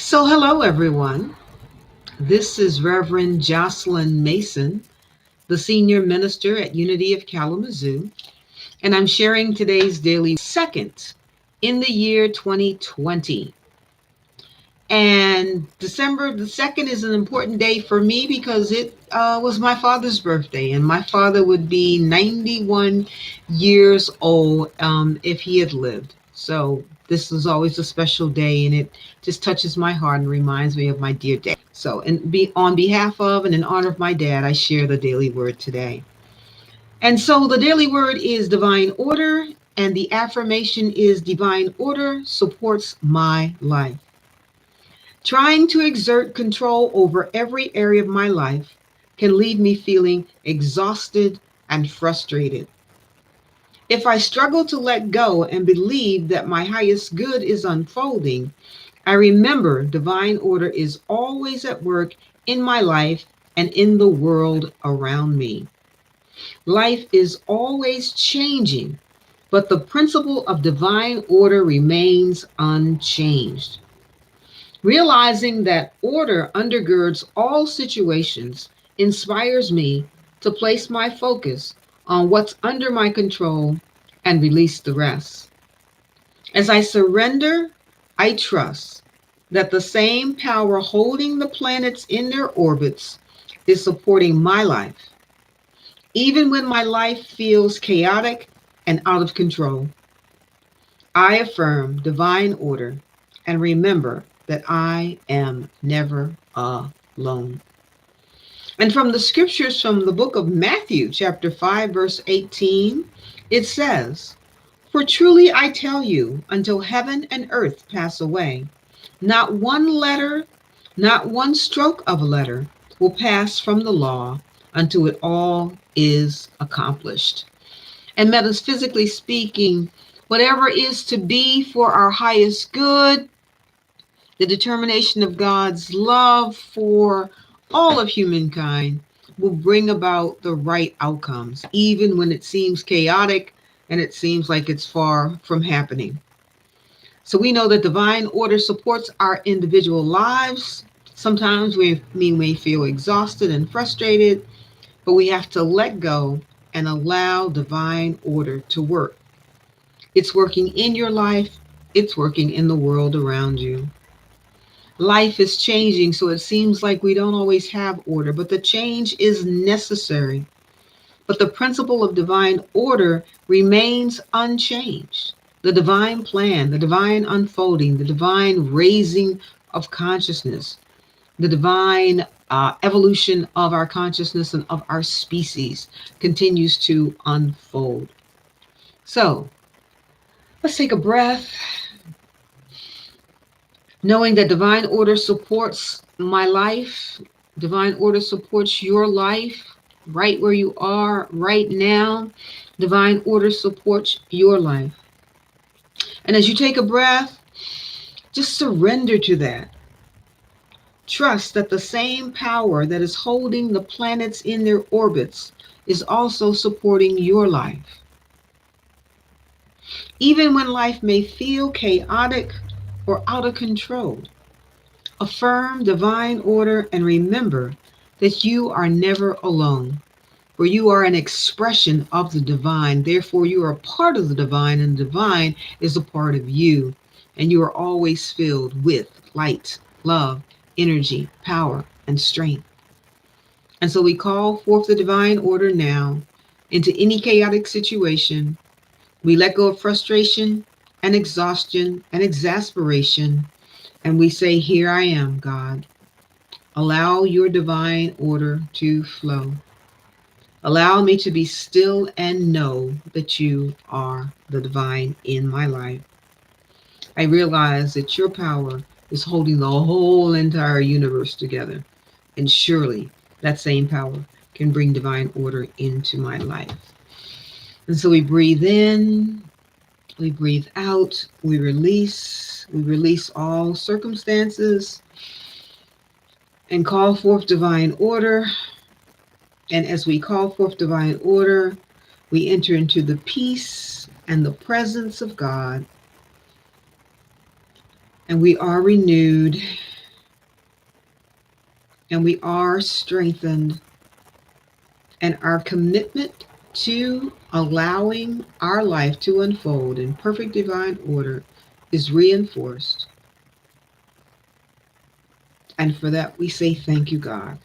Hello everyone. This is Reverend Joslyn Mason, the senior minister at Unity of Kalamazoo, and I'm sharing today's daily second in the year 2020. And December the 2nd is an important day for me because it was my father's birthday, and my father would be 91 years old if he had lived. So this is always a special day, and it just touches my heart and reminds me of my dear dad. On behalf of and in honor of my dad, I share the daily word today. And so the daily word is divine order, and the affirmation is divine order supports my life. Trying to exert control over every area of my life can leave me feeling exhausted and frustrated. If I struggle to let go and believe that my highest good is unfolding, I remember divine order is always at work in my life and in the world around me. Life is always changing, but the principle of divine order remains unchanged. Realizing that order undergirds all situations inspires me to place my focus on what's under my control and release the rest. As I surrender, I trust that the same power holding the planets in their orbits is supporting my life, even when my life feels chaotic and out of control. I affirm divine order and remember that I am never alone. And from the scriptures from the book of Matthew, chapter 5, verse 18, it says, "For truly I tell you, until heaven and earth pass away, not one letter, not one stroke of a letter will pass from the law until it all is accomplished." And metaphysically speaking, whatever is to be for our highest good, the determination of God's love for all of humankind will bring about the right outcomes, even when it seems chaotic and it seems like it's far from happening. So we know that divine order supports our individual lives. Sometimes we may feel exhausted and frustrated, but we have to let go and allow divine order to work. It's working in your life, it's working in the world around you. Life is changing, so it seems like we don't always have order, but the change is necessary. But the principle of divine order remains unchanged. The divine plan, the divine unfolding, the divine raising of consciousness, the divine evolution of our consciousness and of our species continues to unfold. So let's take a breath, knowing that divine order supports my life, divine order supports your life right where you are right now. Divine order supports your life. And as you take a breath, just surrender to that. Trust that the same power that is holding the planets in their orbits is also supporting your life. Even when life may feel chaotic or out of control, affirm divine order and remember that you are never alone, for you are an expression of the divine. Therefore, you are a part of the divine, and the divine is a part of you. And you are always filled with light, love, energy, power, and strength. And so we call forth the divine order now into any chaotic situation. We let go of frustration and exhaustion and exasperation, and we say, "Here I am, God. Allow your divine order to flow. Allow me to be still and know that you are the divine in my life. I realize that your power is holding the whole entire universe together, and surely that same power can bring divine order into my life." And so we breathe in, we breathe out, we release all circumstances and call forth divine order. And as we call forth divine order, we enter into the peace and the presence of God, and we are renewed, and we are strengthened, and our commitment to allowing our life to unfold in perfect divine order is reinforced. And for that, we say thank you, God.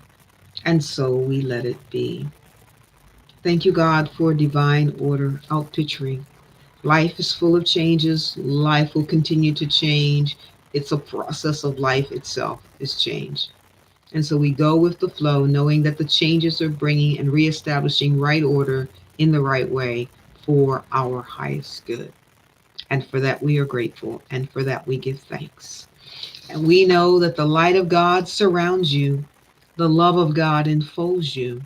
And so we let it be. Thank you, God, for divine order outpicturing. Life is full of changes. Life will continue to change. It's a process of life itself is change. And so we go with the flow, knowing that the changes are bringing and reestablishing right order in the right way for our highest good. And for that, we are grateful. And for that, we give thanks. And we know that the light of God surrounds you, the love of God enfolds you,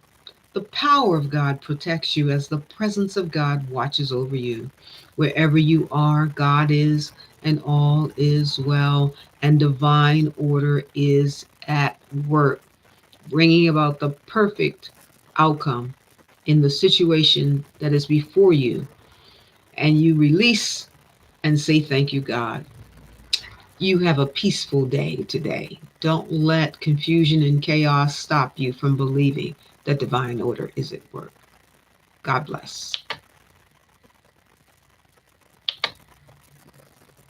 the power of God protects you as the presence of God watches over you. Wherever you are, God is, and all is well, and divine order is at work, bringing about the perfect outcome in the situation that is before you. And you release and say, thank you, God. You have a peaceful day today. Don't let confusion and chaos stop you from believing that divine order is at work. God bless.